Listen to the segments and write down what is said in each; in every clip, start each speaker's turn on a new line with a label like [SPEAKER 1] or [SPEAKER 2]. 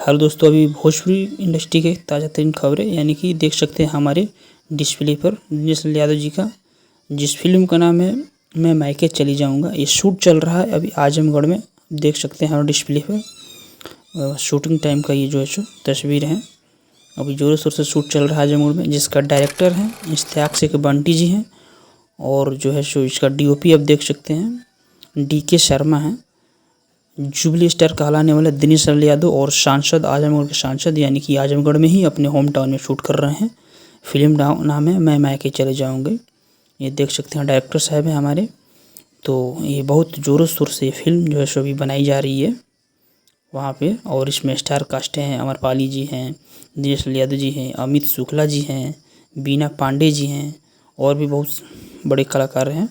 [SPEAKER 1] Hello दोस्तों, अभी Bhojpuri industry के ताज़ा तरीन खबरें यानी कि देख सकते हैं हमारे डिस्प्ले पर दिनेश लाल यादव जी का, जिस फिल्म का नाम है मैं मायके चली जाऊंगा। ये शूट चल रहा है अभी आजमगढ़ में, देख सकते हैं हमारे डिस्प्ले पर शूटिंग टाइम का ये जो है सो तस्वीर है। अभी जोरों शोर से शूट चल रहा है आजमगढ़ में, जिसका डायरेक्टर है इश्तियाक शेख बंटी जी हैं और जो है सो इसका डीओपी आप देख सकते हैं DK शर्मा है। जुबली स्टार कहलाने वाले दिनेश लाल यादव और सांसद, आजमगढ़ के सांसद यानी कि आजमगढ़ में ही अपने होम टाउन में शूट कर रहे हैं। फिल्म नाम है मैं मायके चले जाऊंगे। ये देख सकते हैं डायरेक्टर साहब हैं हमारे। तो ये बहुत ज़ोरों शोर से फिल्म जो है सो अभी बनाई जा रही है वहाँ पे, और इसमें स्टार कास्ट हैं, अमरपाली जी हैं, दिनेश लाल यादव जी हैं, अमित शुक्ला जी हैं, बीना पांडे जी हैं और भी बहुत बड़े कलाकार हैं।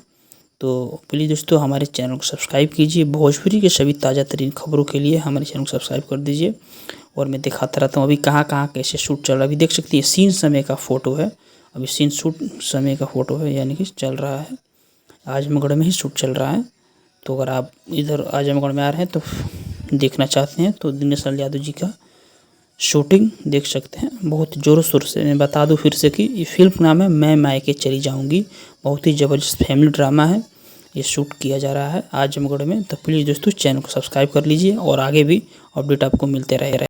[SPEAKER 1] तो प्लीज़ दोस्तों हमारे चैनल को सब्सक्राइब कीजिए। भोजपुरी के सभी ताज़ा तरीन खबरों के लिए हमारे चैनल को सब्सक्राइब कर दीजिए। और मैं दिखाता रहता हूँ अभी कहाँ कहाँ कैसे शूट चल रहा है। अभी देख सकते हैं सीन समय का फ़ोटो है, अभी सीन शूट समय का फ़ोटो है यानी कि चल रहा है, आजमगढ़ में ही शूट चल रहा है। तो अगर आप इधर आजमगढ़ में आ रहे हैं तो देखना चाहते हैं तो दिनेश लाल यादव जी का शूटिंग देख सकते हैं बहुत ज़ोरों शोर से। मैं बता दूं फिर से कि ये फिल्म नाम है मैं मायके चली जाऊंगी। बहुत ही ज़बरदस्त फैमिली ड्रामा है, ये शूट किया जा रहा है आजमगढ़ में। तो प्लीज़ दोस्तों चैनल को सब्सक्राइब कर लीजिए और आगे भी अपडेट आपको मिलते रहे।